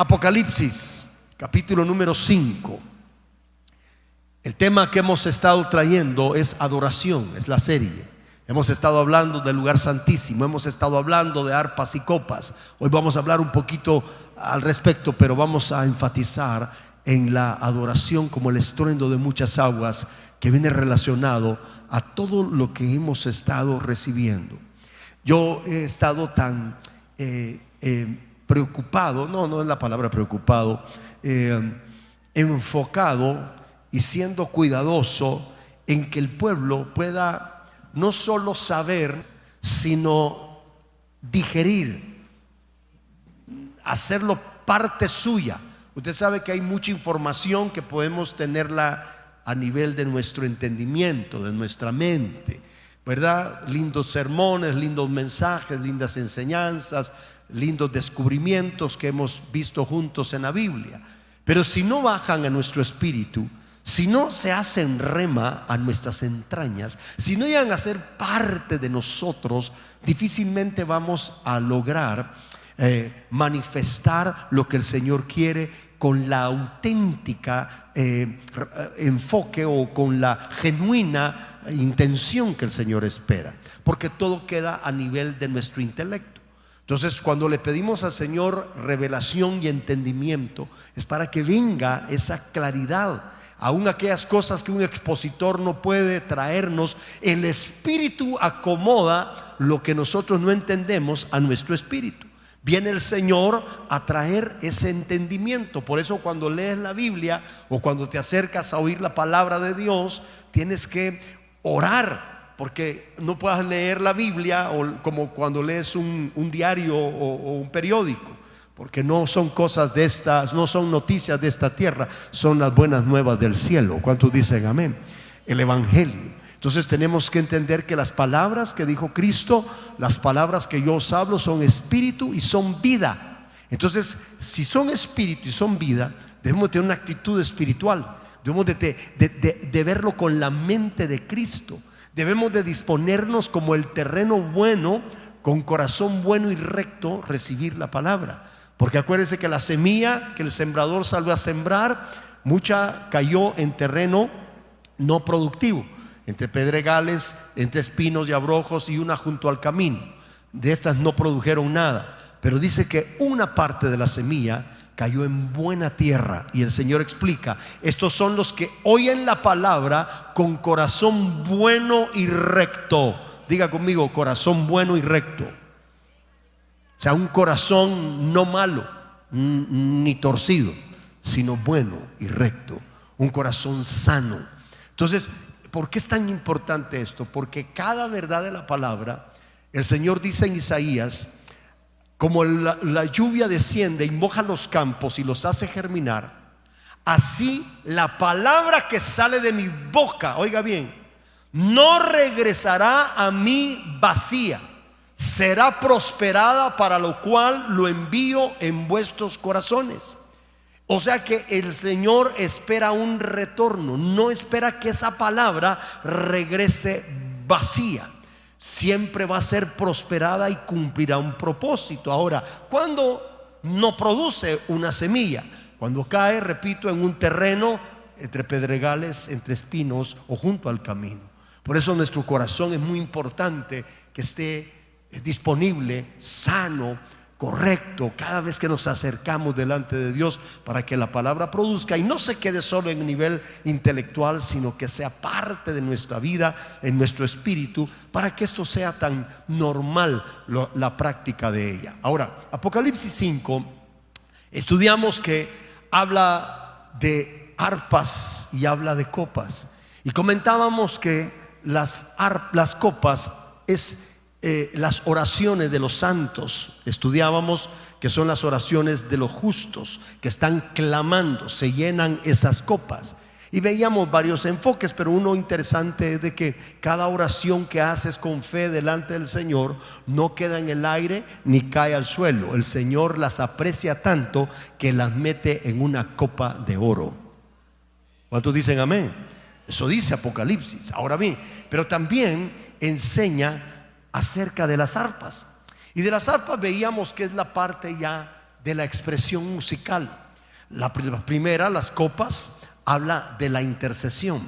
Apocalipsis, capítulo número 5. El tema que hemos estado trayendo es adoración, es la serie. Hemos estado hablando del lugar santísimo, hemos estado hablando de arpas y copas. Hoy vamos a hablar un poquito al respecto, pero vamos a enfatizar en la adoración como el estruendo de muchas aguas, que viene relacionado a todo lo que hemos estado recibiendo. Yo he estado tan preocupado, no es la palabra preocupado, enfocado y siendo cuidadoso en que el pueblo pueda no solo saber, sino digerir, hacerlo parte suya. Usted sabe que hay mucha información que podemos tenerla a nivel de nuestro entendimiento, de nuestra mente, ¿verdad? Lindos sermones, lindos mensajes, lindas enseñanzas, lindos descubrimientos que hemos visto juntos en la Biblia. Pero si no bajan a nuestro espíritu, si no se hacen rema a nuestras entrañas, si no llegan a ser parte de nosotros, difícilmente vamos a lograr manifestar lo que el Señor quiere con la auténtica enfoque o con la genuina intención que el Señor espera, porque todo queda a nivel de nuestro intelecto. Entonces, cuando le pedimos al Señor revelación y entendimiento, es para que venga esa claridad. Aún aquellas cosas que un expositor no puede traernos, el Espíritu acomoda lo que nosotros no entendemos a nuestro espíritu. Viene el Señor a traer ese entendimiento. Por eso cuando lees la Biblia o cuando te acercas a oír la palabra de Dios, tienes que orar, porque no puedas leer la Biblia o como cuando lees un diario o un periódico, porque no son cosas de estas, no son noticias de esta tierra, son las buenas nuevas del cielo. ¿Cuántos dicen amén? El Evangelio. Entonces tenemos que entender que las palabras que dijo Cristo, las palabras que yo os hablo son espíritu y son vida. Entonces, si son espíritu y son vida, debemos tener una actitud espiritual. Debemos de verlo con la mente de Cristo. Debemos de disponernos como el terreno bueno, con corazón bueno y recto, recibir la palabra. Porque acuérdense que la semilla que el sembrador salió a sembrar, mucha cayó en terreno no productivo, entre pedregales, entre espinos y abrojos, y una junto al camino. De estas no produjeron nada, pero dice que una parte de la semilla cayó en buena tierra. Y el Señor explica: estos son los que oyen la palabra con corazón bueno y recto. Diga conmigo: corazón bueno y recto. O sea, un corazón no malo ni torcido, sino bueno y recto, un corazón sano. Entonces, ¿por qué es tan importante esto? Porque cada verdad de la palabra, el Señor dice en Isaías, como la lluvia desciende y moja los campos y los hace germinar, así la palabra que sale de mi boca, oiga bien, no regresará a mí vacía, será prosperada para lo cual lo envío en vuestros corazones. O sea que el Señor espera un retorno, no espera que esa palabra regrese vacía. Siempre va a ser prosperada y cumplirá un propósito. Ahora, ¿cuándo no produce una semilla? Cuando cae, repito, en un terreno entre pedregales, entre espinos o junto al camino. Por eso nuestro corazón es muy importante que esté disponible, sano, correcto, cada vez que nos acercamos delante de Dios, para que la palabra produzca y no se quede solo en nivel intelectual, sino que sea parte de nuestra vida, en nuestro espíritu, para que esto sea tan normal la práctica de ella. Ahora, Apocalipsis 5, estudiamos que habla de arpas y habla de copas, y comentábamos que las copas es las oraciones de los santos. Estudiábamos que son las oraciones de los justos que están clamando, se llenan esas copas. Y veíamos varios enfoques, pero uno interesante es de que cada oración que haces con fe delante del Señor no queda en el aire ni cae al suelo. El Señor las aprecia tanto que las mete en una copa de oro. ¿Cuántos dicen amén? Eso dice Apocalipsis. Ahora bien, pero también enseña acerca de las arpas. Y de las arpas veíamos que es la parte ya de la expresión musical. La primera, las copas, habla de la intercesión,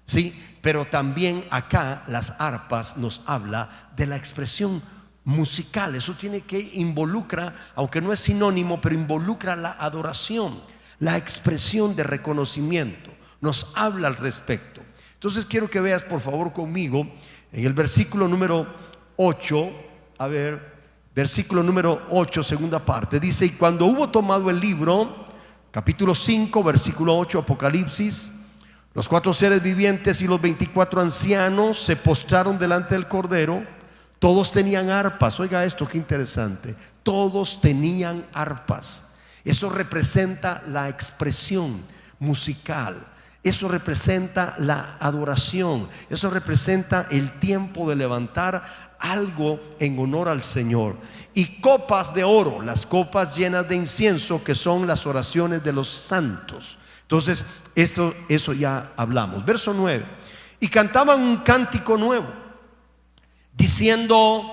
¿sí? Pero también acá las arpas nos habla de la expresión musical. Eso tiene que involucra, aunque no es sinónimo, pero involucra la adoración, la expresión de reconocimiento. Nos habla al respecto. Entonces quiero que veas por favor conmigo en el versículo número 8, a ver, versículo número 8, segunda parte. Dice: y cuando hubo tomado el libro, capítulo 5, versículo 8, Apocalipsis, los 4 seres vivientes y los 24 ancianos se postraron delante del Cordero. Todos tenían arpas. Oiga esto, qué interesante. Todos tenían arpas. Eso representa la expresión musical. Eso representa la adoración. Eso representa el tiempo de levantar algo en honor al Señor. Y copas de oro, las copas llenas de incienso, que son las oraciones de los santos. Entonces eso ya hablamos. Verso 9: y cantaban un cántico nuevo, diciendo: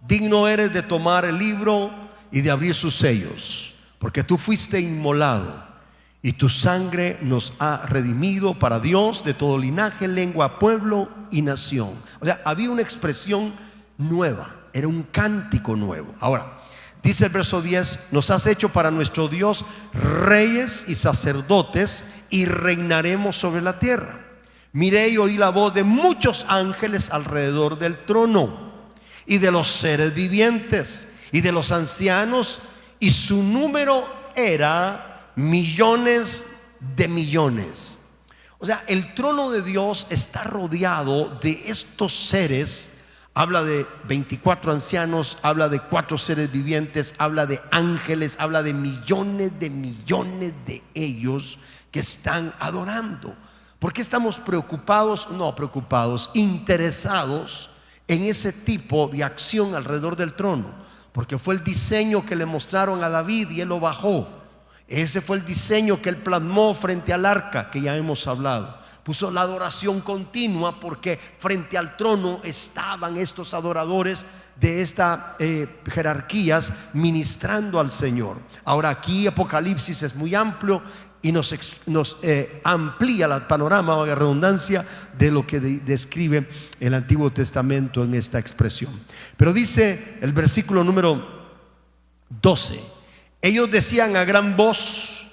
digno eres de tomar el libro y de abrir sus sellos, porque tú fuiste inmolado y tu sangre nos ha redimido para Dios de todo linaje, lengua, pueblo y nación. O sea, había una expresión nueva, era un cántico nuevo. Ahora, dice el verso 10: nos has hecho para nuestro Dios reyes y sacerdotes, y reinaremos sobre la tierra. Miré y oí la voz de muchos ángeles alrededor del trono, y de los seres vivientes, y de los ancianos, y su número era millones de millones. O sea, el trono de Dios está rodeado de estos seres. Habla de 24 ancianos, habla de 4 seres vivientes, habla de ángeles, habla de millones de ellos que están adorando. ¿Por qué estamos preocupados? No preocupados, interesados en ese tipo de acción alrededor del trono, porque fue el diseño que le mostraron a David y él lo bajó. Ese fue el diseño que él plasmó frente al arca, que ya hemos hablado. Puso la adoración continua, porque frente al trono estaban estos adoradores de estas jerarquías ministrando al Señor. Ahora aquí Apocalipsis es muy amplio y nos amplía el panorama, o la redundancia, de lo que describe el Antiguo Testamento en esta expresión. Pero dice el versículo número 12: ellos decían a gran voz: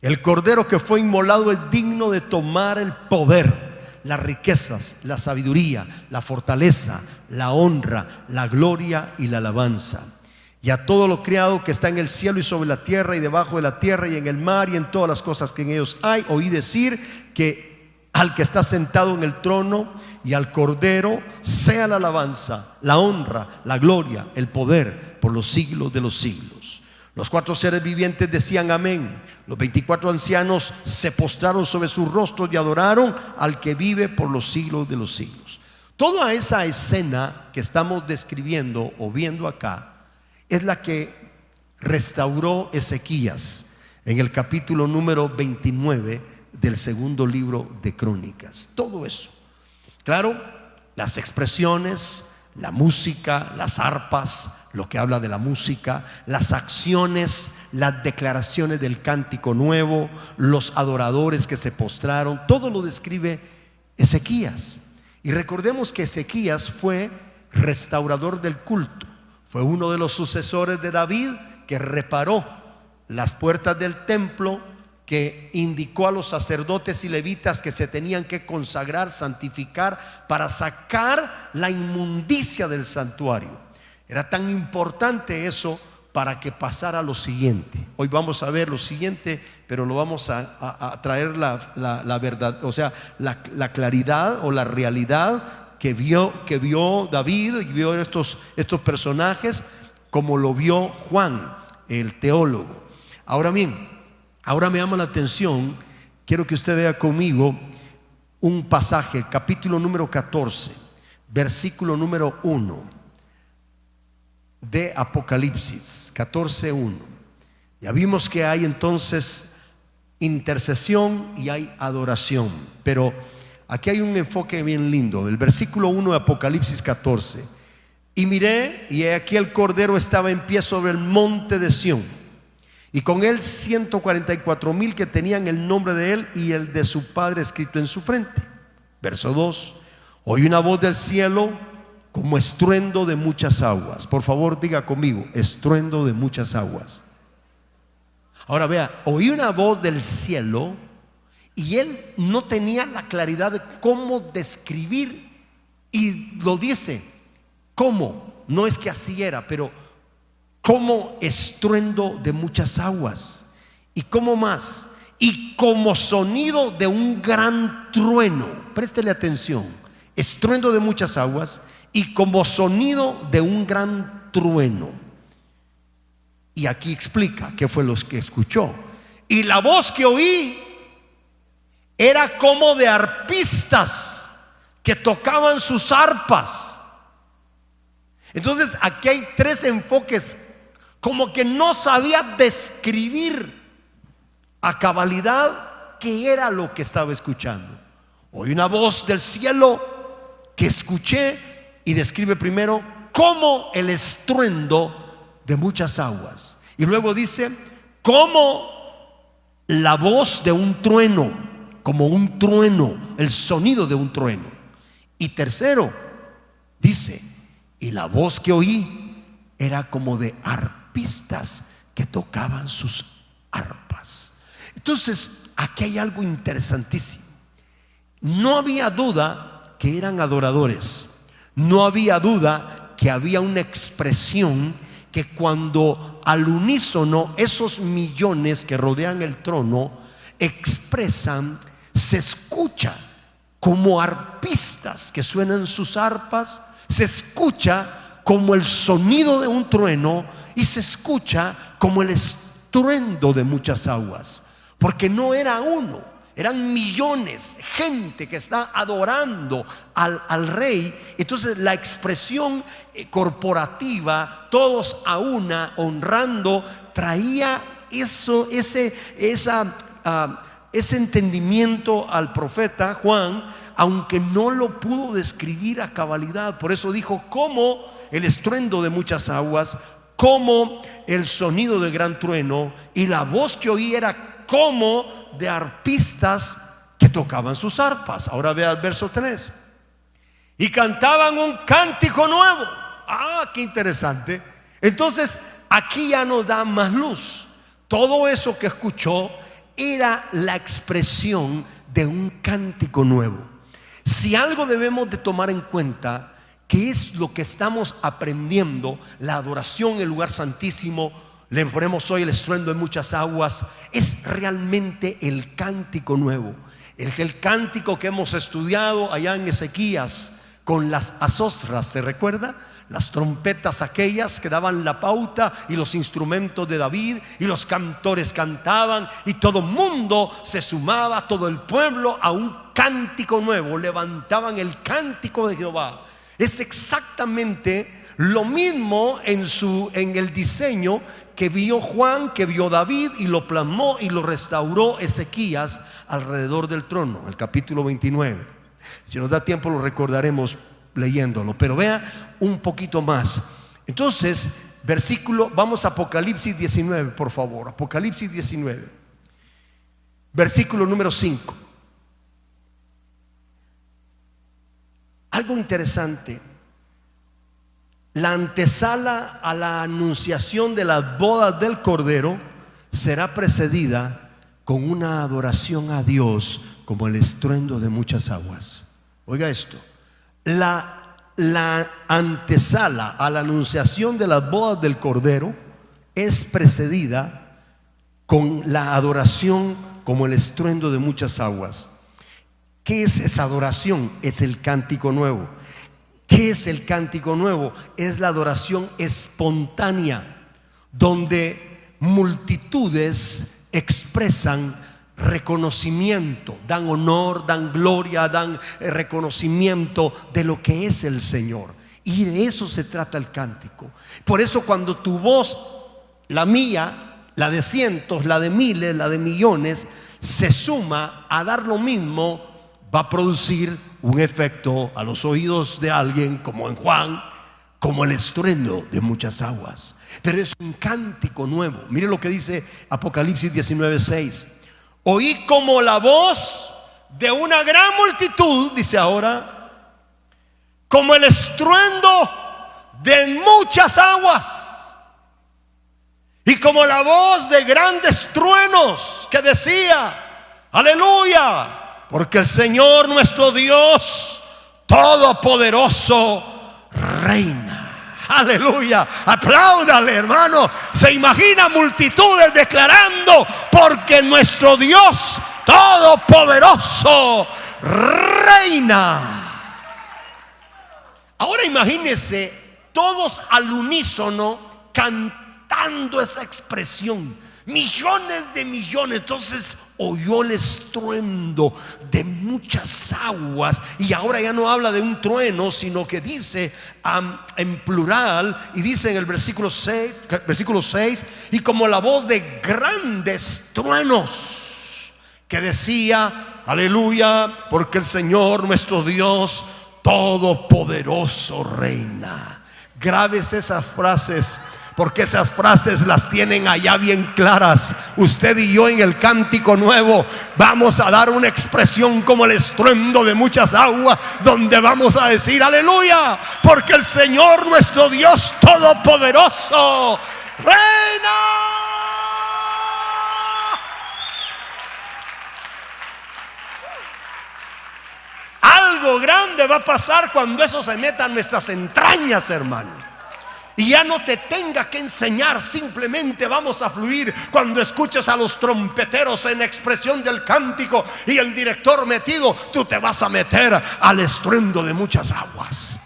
el Cordero que fue inmolado es digno de tomar el poder, las riquezas, la sabiduría, la fortaleza, la honra, la gloria y la alabanza. Y a todo lo creado que está en el cielo y sobre la tierra y debajo de la tierra y en el mar y en todas las cosas que en ellos hay, oí decir que al que está sentado en el trono y al Cordero sea la alabanza, la honra, la gloria, el poder por los siglos de los siglos. Los 4 seres vivientes decían amén. Los 24 ancianos se postraron sobre sus rostros y adoraron al que vive por los siglos de los siglos. Toda esa escena que estamos describiendo o viendo acá es la que restauró Ezequías en el capítulo número 29 del segundo libro de Crónicas. Todo eso, claro, las expresiones, la música, las arpas, lo que habla de la música, las acciones, las declaraciones del cántico nuevo, los adoradores que se postraron, todo lo describe Ezequías. Y recordemos que Ezequías fue restaurador del culto. Fue uno de los sucesores de David que reparó las puertas del templo, que indicó a los sacerdotes y levitas que se tenían que consagrar, santificar, para sacar la inmundicia del santuario. Era tan importante eso para que pasara lo siguiente. Hoy vamos a ver lo siguiente, pero lo vamos a traer la verdad, o sea, la claridad o la realidad que vio David y vio estos personajes, como lo vio Juan, el teólogo. Ahora bien, ahora me llama la atención, quiero que usted vea conmigo un pasaje, capítulo número 14, versículo número 1 de Apocalipsis 14:1. Ya vimos que hay entonces intercesión y hay adoración, pero aquí hay un enfoque bien lindo. El versículo 1 de Apocalipsis 14: y miré, y he aquí el Cordero estaba en pie sobre el monte de Sión, y con él 144,000 que tenían el nombre de él y el de su padre escrito en su frente. Verso 2: oí una voz del cielo como estruendo de muchas aguas. Por favor, diga conmigo: estruendo de muchas aguas. Ahora vea, oí una voz del cielo y él no tenía la claridad de cómo describir, y lo dice, ¿cómo? No es que así era, pero como estruendo de muchas aguas. ¿Y cómo más? Y como sonido de un gran trueno. Préstele atención: estruendo de muchas aguas y como sonido de un gran trueno. Y aquí explica qué fue lo que escuchó. Y la voz que oí era como de arpistas que tocaban sus arpas. Entonces aquí hay tres enfoques. Como que no sabía describir a cabalidad qué era lo que estaba escuchando. Oí una voz del cielo que escuché, y describe primero como el estruendo de muchas aguas, y luego dice como la voz de un trueno, como un trueno, el sonido de un trueno. Y tercero dice: y la voz que oí era como de arpistas que tocaban sus arpas. Entonces aquí hay algo interesantísimo. No había duda que eran adoradores. No había duda que había una expresión que cuando al unísono esos millones que rodean el trono expresan, se escucha como arpistas que suenan sus arpas, se escucha como el sonido de un trueno y se escucha como el estruendo de muchas aguas, porque no era uno, eran millones, gente que está adorando al rey. Entonces la expresión corporativa, todos a una, honrando, traía ese entendimiento al profeta Juan, aunque no lo pudo describir a cabalidad. Por eso dijo como el estruendo de muchas aguas, como el sonido de gran trueno, y la voz que oí era como de arpistas que tocaban sus arpas. Ahora vea el verso 3: y cantaban un cántico nuevo. Qué interesante. Entonces aquí ya nos da más luz. Todo eso que escuchó era la expresión de un cántico nuevo. Si algo debemos de tomar en cuenta, que es lo que estamos aprendiendo, la adoración en el lugar santísimo, le ponemos hoy el estruendo de muchas aguas, es realmente el cántico nuevo. Es el cántico que hemos estudiado allá en Ezequías con las azostras, ¿se recuerda? Las trompetas aquellas que daban la pauta, y los instrumentos de David, y los cantores cantaban, y todo el mundo se sumaba, todo el pueblo, a un cántico nuevo. Levantaban el cántico de Jehová. Es exactamente lo mismo en el diseño que vio Juan, que vio David, y lo plasmó y lo restauró Ezequías alrededor del trono, el capítulo 29. Si nos da tiempo lo recordaremos leyéndolo, pero vea un poquito más. Entonces, vamos a Apocalipsis 19, por favor. Apocalipsis 19, versículo número 5. Algo interesante. La antesala a la anunciación de las bodas del Cordero será precedida con una adoración a Dios como el estruendo de muchas aguas. Oiga esto: la antesala a la anunciación de las bodas del Cordero es precedida con la adoración como el estruendo de muchas aguas. ¿Qué es esa adoración? Es el cántico nuevo. ¿Qué es el cántico nuevo? Es la adoración espontánea, donde multitudes expresan reconocimiento, dan honor, dan gloria, dan reconocimiento de lo que es el Señor. Y de eso se trata el cántico. Por eso cuando tu voz, la mía, la de cientos, la de miles, la de millones, se suma a dar lo mismo, va a producir un efecto a los oídos de alguien, como en Juan, como el estruendo de muchas aguas. Pero es un cántico nuevo. Mire lo que dice Apocalipsis 19:6. Oí como la voz de una gran multitud, dice ahora, como el estruendo de muchas aguas, y como la voz de grandes truenos, que decía: aleluya, porque el Señor nuestro Dios todopoderoso reina. Aleluya, apláudale, hermano. Se imagina multitudes declarando: porque nuestro Dios todopoderoso reina. Ahora imagínense todos al unísono cantando esa expresión, millones de millones. Entonces oyó el estruendo de muchas aguas, y ahora ya no habla de un trueno, sino que dice en plural, y dice en el versículo 6, y como la voz de grandes truenos, que decía: aleluya, porque el Señor nuestro Dios todopoderoso reina. Grabes esas frases, porque esas frases las tienen allá bien claras. Usted y yo en el cántico nuevo vamos a dar una expresión como el estruendo de muchas aguas, donde vamos a decir: aleluya, porque el Señor nuestro Dios todopoderoso reina. Algo grande va a pasar cuando eso se meta en nuestras entrañas, hermano. Y ya no te tenga que enseñar, simplemente vamos a fluir. Cuando escuches a los trompeteros en expresión del cántico y el director metido, tú te vas a meter al estruendo de muchas aguas.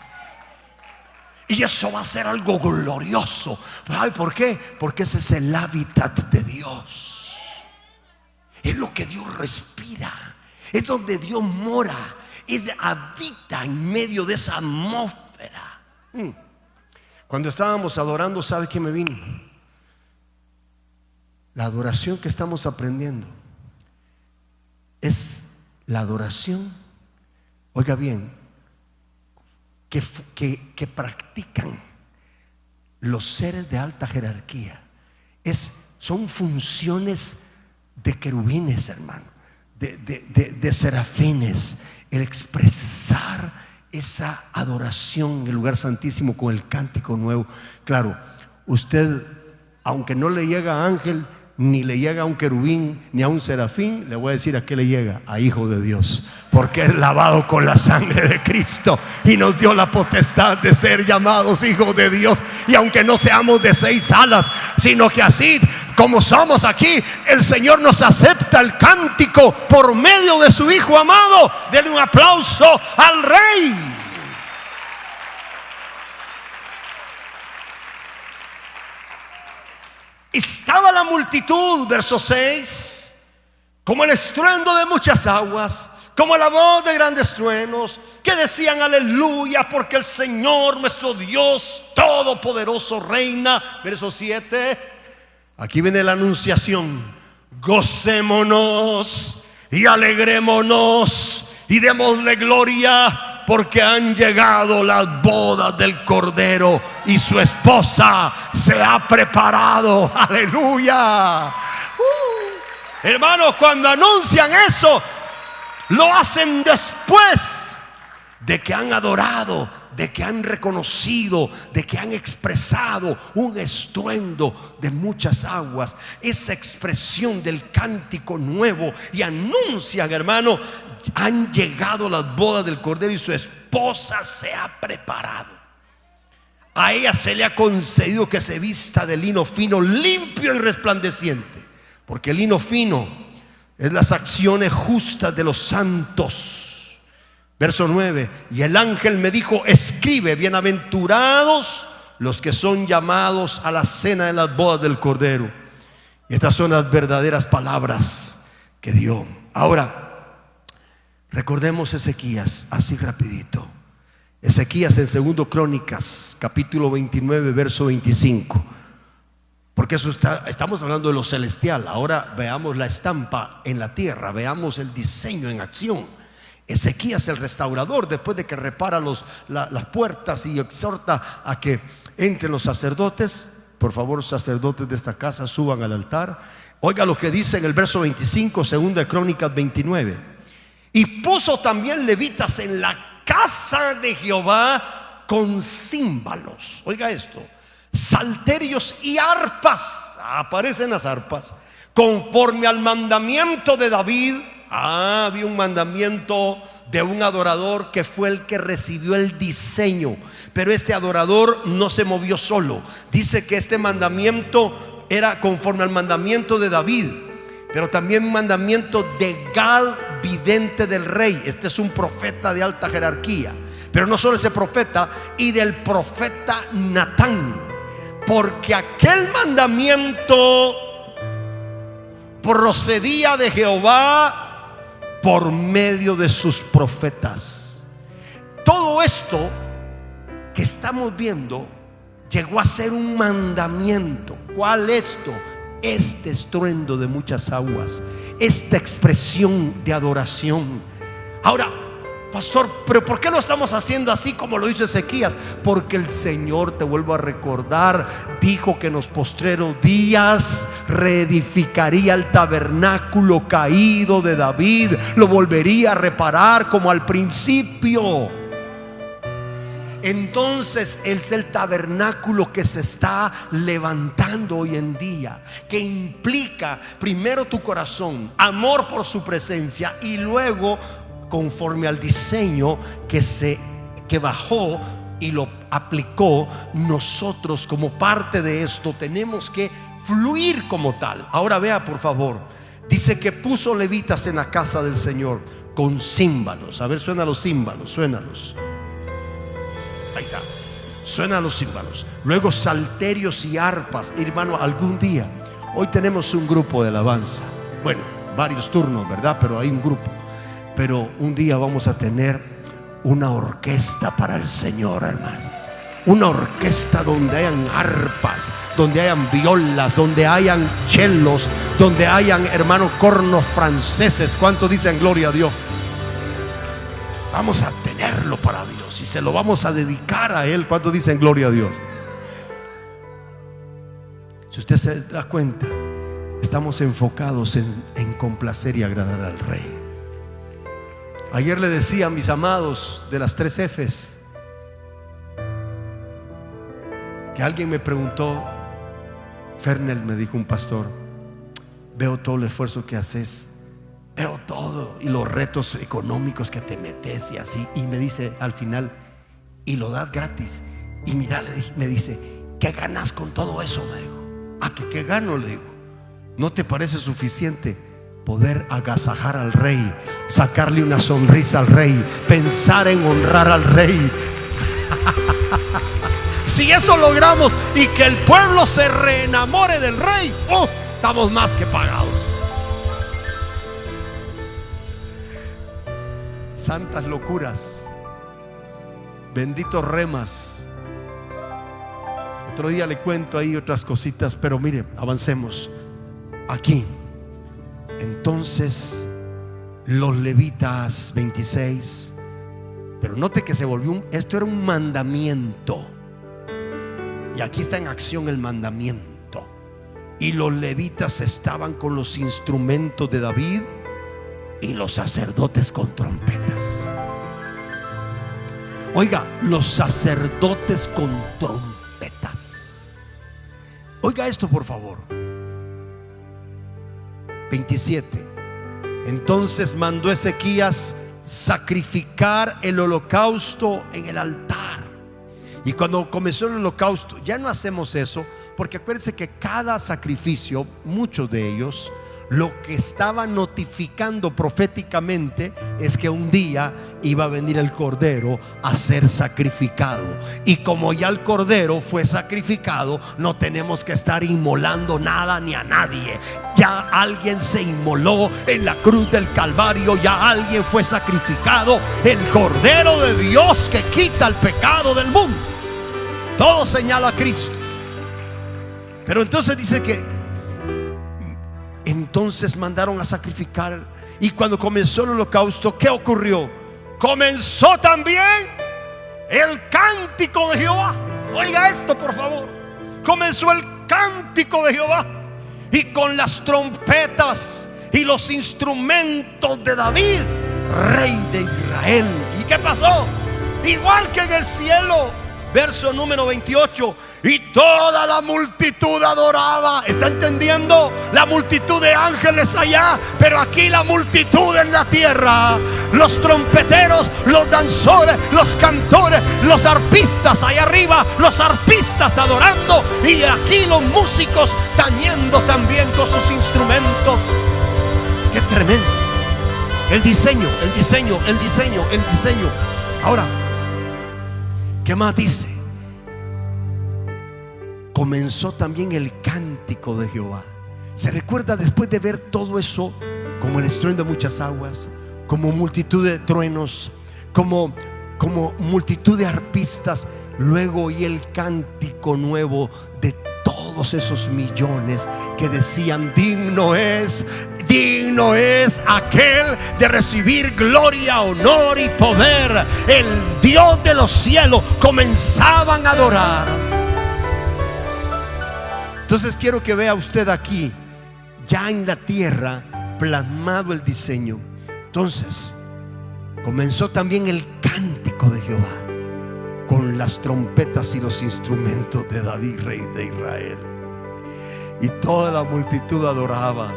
Y eso va a ser algo glorioso. ¿Sabe por qué? Porque ese es el hábitat de Dios. Es lo que Dios respira. Es donde Dios mora. Habita en medio de esa atmósfera. Cuando estábamos adorando, ¿sabe qué me vino? La adoración que estamos aprendiendo es la adoración, oiga bien, que practican los seres de alta jerarquía. Son funciones de querubines, hermano, de serafines. El expresar esa adoración en el lugar santísimo con el cántico nuevo. Claro, usted, aunque no le llega a ángel, ni le llega a un querubín, ni a un serafín, le voy a decir a qué le llega: a hijo de Dios, porque es lavado con la sangre de Cristo y nos dio la potestad de ser llamados hijos de Dios. Y aunque no seamos de 6 alas, sino que así como somos aquí, el Señor nos acepta el cántico por medio de su Hijo amado. Denle un aplauso al Rey. Estaba la multitud, verso 6, como el estruendo de muchas aguas, como la voz de grandes truenos, que decían: aleluya, porque el Señor nuestro Dios todopoderoso reina. Verso 7, aquí viene la anunciación: gocémonos y alegrémonos y démosle gloria, porque han llegado las bodas del Cordero y su esposa se ha preparado. Aleluya. Hermanos, cuando anuncian eso, lo hacen después de que han adorado, de que han reconocido, de que han expresado un estruendo de muchas aguas. Esa expresión del cántico nuevo, y anuncian, hermano: han llegado las bodas del Cordero y su esposa se ha preparado. A ella se le ha concedido que se vista de lino fino, limpio y resplandeciente, porque el lino fino es las acciones justas de los santos. Verso 9: y el ángel me dijo: escribe, bienaventurados los que son llamados a la cena de las bodas del Cordero. Y estas son las verdaderas palabras que dio. Ahora, recordemos Ezequías, así rapidito. Ezequías en 2 Crónicas, capítulo 29, verso 25. Porque eso estamos hablando de lo celestial. Ahora veamos la estampa en la tierra, veamos el diseño en acción. Ezequías el restaurador, después de que repara las puertas y exhorta a que entren los sacerdotes. Por favor, sacerdotes de esta casa, suban al altar. Oiga lo que dice en el verso 25, segunda de Crónicas 29. Y puso también levitas en la casa de Jehová con címbalos. Oiga esto: salterios y arpas. Aparecen las arpas, conforme al mandamiento de David. Había un mandamiento de un adorador que fue el que recibió el diseño, pero este adorador no se movió solo. Dice que este mandamiento era conforme al mandamiento de David, pero también un mandamiento de Gad, vidente del rey. Este es un profeta de alta jerarquía, pero no solo ese profeta, y del profeta Natán, porque aquel mandamiento procedía de Jehová por medio de sus profetas. Todo esto que estamos viendo llegó a ser un mandamiento. ¿Cuál esto? Este estruendo de muchas aguas, esta expresión de adoración. Ahora, pastor, pero ¿por qué lo estamos haciendo así como lo hizo Ezequías? Porque el Señor, te vuelvo a recordar, dijo que en los postreros días reedificaría el tabernáculo caído de David, lo volvería a reparar como al principio. Entonces es el tabernáculo que se está levantando hoy en día, que implica primero tu corazón, amor por su presencia, y luego, conforme al diseño que bajó y lo aplicó, nosotros como parte de esto tenemos que fluir como tal. Ahora vea, por favor, dice que puso levitas en la casa del Señor con címbalos. A ver, suenan los címbalos, suénalos. Ahí está, suenan los címbalos. Luego salterios y arpas. Hermano, algún día, hoy tenemos un grupo de alabanza, bueno, varios turnos, ¿verdad? Pero hay un grupo. Pero un día vamos a tener una orquesta para el Señor, hermano. Una orquesta donde hayan arpas, donde hayan violas, donde hayan chelos, donde hayan, hermano, cornos franceses. ¿Cuánto dicen gloria a Dios? Vamos a tenerlo para Dios y se lo vamos a dedicar a Él. ¿Cuánto dicen gloria a Dios? Si usted se da cuenta, estamos enfocados en complacer y agradar al Rey. Ayer le decía a mis amados de las 3 Fs que alguien me preguntó: Fernel, me dijo un pastor, veo todo el esfuerzo que haces, veo todo y los retos económicos que te metes y así, y me dice al final, y lo das gratis. Y mira, me dice, ¿qué ganas con todo eso? Me dijo. ¿Qué gano? Le digo. ¿No te parece suficiente poder agasajar al Rey, sacarle una sonrisa al Rey, pensar en honrar al Rey? Si eso logramos y que el pueblo se reenamore del Rey, estamos más que pagados. Santas locuras, benditos remas. Otro día le cuento ahí otras cositas, pero mire, avancemos aquí. Entonces los levitas, 26. Pero note que se volvió esto era un mandamiento, y aquí está en acción el mandamiento. Y los levitas estaban con los instrumentos de David y los sacerdotes con trompetas. Oiga, los sacerdotes con trompetas. Oiga esto, por favor. 27. Entonces mandó Ezequías sacrificar el holocausto en el altar. Y cuando comenzó el holocausto, ya no hacemos eso, porque acuérdense que cada sacrificio, muchos de ellos, lo que estaba notificando proféticamente es que un día iba a venir el cordero a ser sacrificado. Y como ya el cordero fue sacrificado, no tenemos que estar inmolando nada ni a nadie. Ya alguien se inmoló en la cruz del Calvario, ya alguien fue sacrificado, el cordero de Dios que quita el pecado del mundo. Todo señala a Cristo. Pero entonces dice que entonces mandaron a sacrificar Y cuando comenzó el holocausto, ¿qué ocurrió? Comenzó también el cántico de Jehová. Oiga esto, por favor. Comenzó el cántico de Jehová, y con las trompetas y los instrumentos de David, rey de Israel. ¿Y qué pasó? Igual que en el cielo, verso número 28, y toda la multitud adoraba. ¿Está entendiendo? La multitud de ángeles allá, pero aquí la multitud en la tierra. Los trompeteros, los danzores, los cantores, los arpistas allá arriba, los arpistas adorando, y aquí los músicos tañendo también con sus instrumentos. ¡Qué tremendo! El diseño. Ahora, ¿qué más dice? Comenzó también el cántico de Jehová. ¿Se recuerda después de ver todo eso, como el estruendo de muchas aguas, como multitud de truenos, como multitud de arpistas? Luego oí el cántico nuevo de todos esos millones que decían: digno es aquel de recibir gloria, honor y poder, el Dios de los cielos. Comenzaban a adorar. Entonces quiero que vea usted aquí, ya en la tierra, plasmado el diseño. Entonces comenzó también el cántico de Jehová, con las trompetas y los instrumentos de David, rey de Israel. Y toda la multitud adoraba,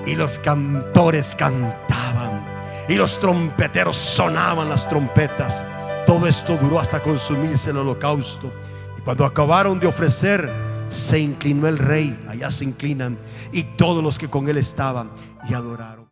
y los cantores cantaban, y los trompeteros sonaban las trompetas. Todo esto duró hasta consumirse el holocausto. Y cuando acabaron de ofrecer, se inclinó el rey. Allá se inclinan, y todos los que con él estaban, y adoraron.